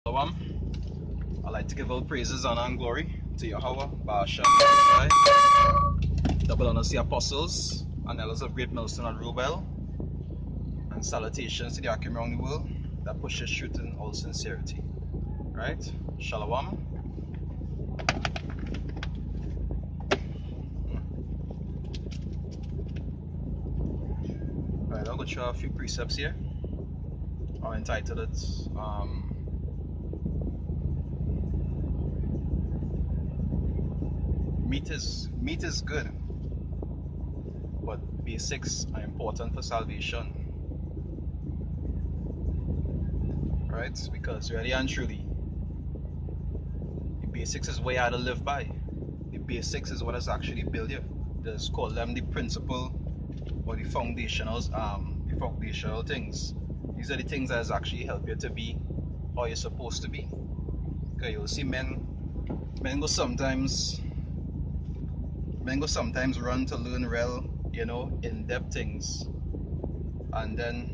Shalom. I'd like to give all praises, honor, and glory to Yahweh, Ba'ashem, Yahushai, double honors to the apostles and elders of Great Millstone and Rubel, and salutations to the Akim around the world that pushes truth in all sincerity. Right? Shalom. Right, I'll go through a few precepts here. I'll entitle it Meat is good, but basics are important for salvation. Right? Because really and truly, the basics is what you had to live by. The basics is what has actually built you. Just call them the principle or the foundational things. These are the things that has actually help you to be how you're supposed to be. Okay, you'll see men go sometimes run to learn real, in-depth things, and then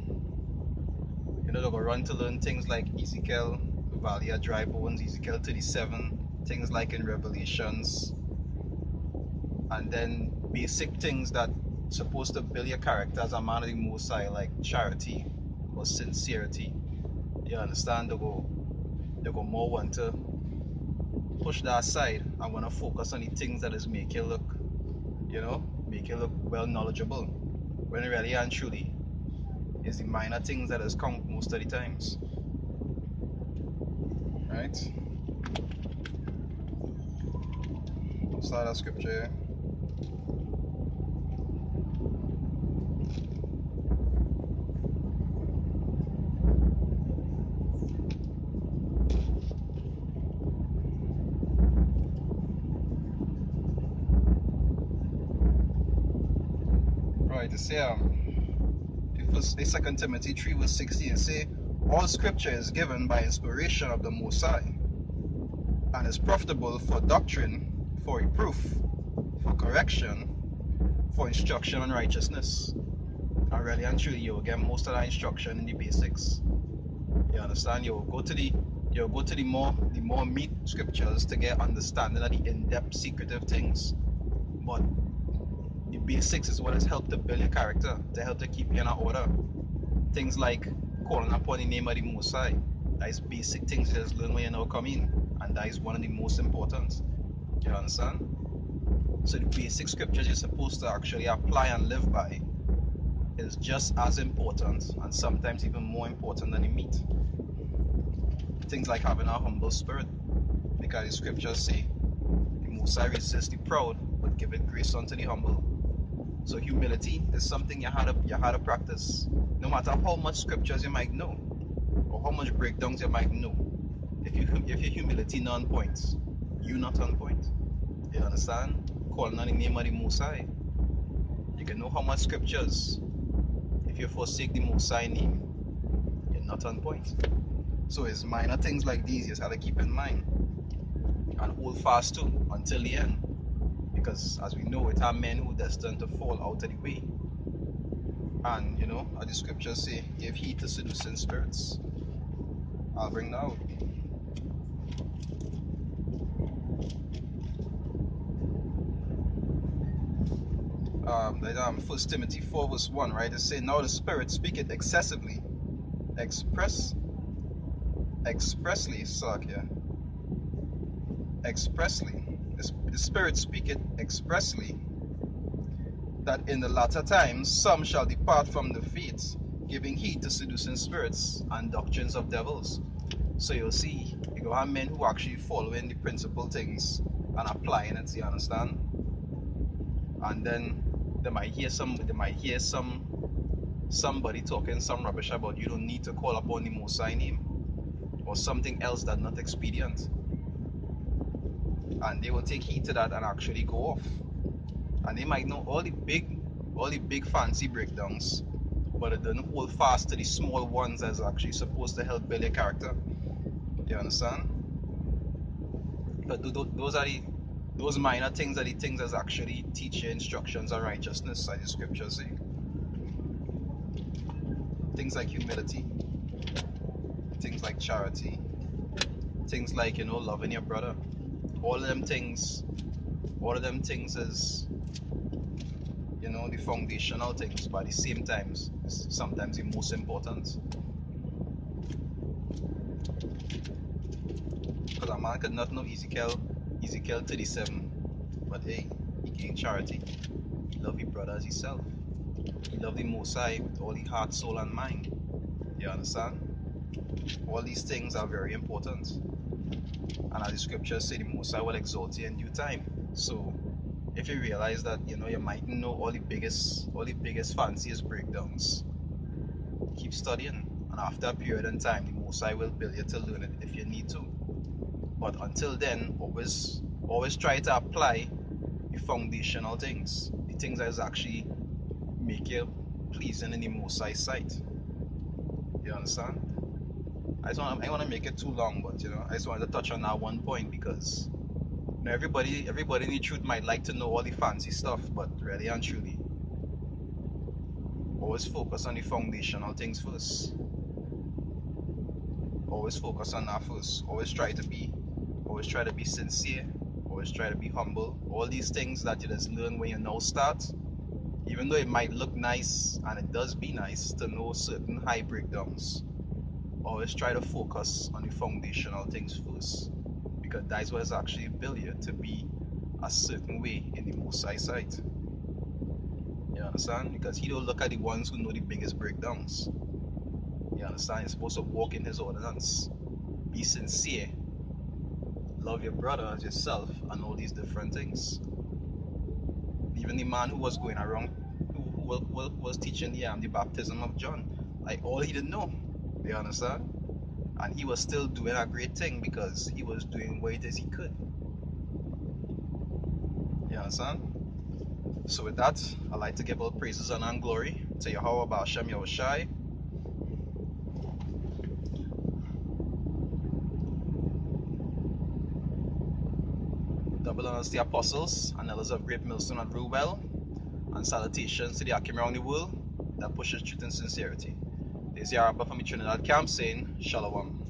they'll go run to learn things like Ezekiel, Valley of Dry Bones, Ezekiel 37, things like in Revelations, and then basic things that supposed to build your character as a man of the Most High, like charity or sincerity. You understand? They go more want to push that aside and want to focus on the things that is make you look well knowledgeable. When really and truly is the minor things that has count most of the times. Right? Let's start our scripture here. Right, to say Second Timothy 3 verse 16 say, all scripture is given by inspiration of the Most High, and is profitable for doctrine, for reproof, for correction, for instruction in righteousness. And really and truly, you will get most of that instruction in the basics. You understand? You'll go to the more meat scriptures to get understanding of the in-depth secretive things. But the basics is what has helped to build your character, to help to keep you in order. Things like calling upon the name of the Most High. That is basic things you just learn when you now come in, and that is one of the most important. You understand? So the basic scriptures you're supposed to actually apply and live by is just as important, and sometimes even more important than the meat. Things like having a humble spirit, because the scriptures say, the Most High resists the proud, but giveth grace unto the humble. So humility is something you had to practice. No matter how much scriptures you might know, or how much breakdowns you might know, if your humility not on point, you not on point. You understand? Calling on the name of the Most High. You can know how much scriptures. If you forsake the Most High name, you're not on point. So it's minor things like these you just have to keep in mind. And hold fast too until the end. Because as we know, it are men who are destined to fall out of the way. And as the scriptures say, give heed to seducing spirits. I'll bring that out. First Timothy 4 verse 1, right? It says, now the Spirit speaketh expressly, the Spirit speaketh expressly, that in the latter times some shall depart from the faith, giving heed to seducing spirits and doctrines of devils. So you'll see, you go have men who actually following the principal things and applying it, you understand? And then they might hear somebody talking some rubbish about you don't need to call upon the Most High name, or something else that's not expedient. And they will take heed to that and actually go off. And they might know all the big fancy breakdowns, but it doesn't hold fast to the small ones that's actually supposed to help build your character. You understand? But those minor things are the things that actually teach you instructions on righteousness, as the scriptures say. Things like humility, things like charity, Things like, loving your brother. All of them things, all of them things is, the foundational things, but at the same times, it's sometimes the most important. Because a man could not know Ezekiel 37, but hey, he gained charity. He loved his brother as himself. He loved the Most High with all his heart, soul, and mind. You understand? All these things are very important. And as the scriptures say, the Most High will exalt you in due time. So if you realize that you might know all the biggest fanciest breakdowns, keep studying. And after a period in time, the Most High will build you to learn it if you need to. But until then, always try to apply the foundational things, the things that is actually make you pleasing in the Most High sight. You understand? I want to make it too long, but I just wanted to touch on that one point because everybody in the truth might like to know all the fancy stuff, but really and truly, always focus on the foundational things first. Always focus on that first. Always try to be sincere. Always try to be humble. All these things that you just learn when you now start, even though it might look nice, and it does be nice to know certain high breakdowns, always try to focus on the foundational things first, because that's what is actually built you to be a certain way in the Most High sight. You understand? Because he don't look at the ones who know the biggest breakdowns. You understand? You're supposed to walk in his ordinance, be sincere, love your brother as yourself, and all these different things. Even the man who was going around, who was teaching the baptism of John, like all he didn't know. You understand? And he was still doing a great thing because he was doing what it is he could. You understand? So with that, I'd like to give all praises and glory to Yahweh Ba'ashem Yahushai. Double honors to the apostles and elders of Great Millstone and rule well, and salutations to the Akim around the world that pushes truth and sincerity. This is Yarabba from the Trinidad camp saying Shalom.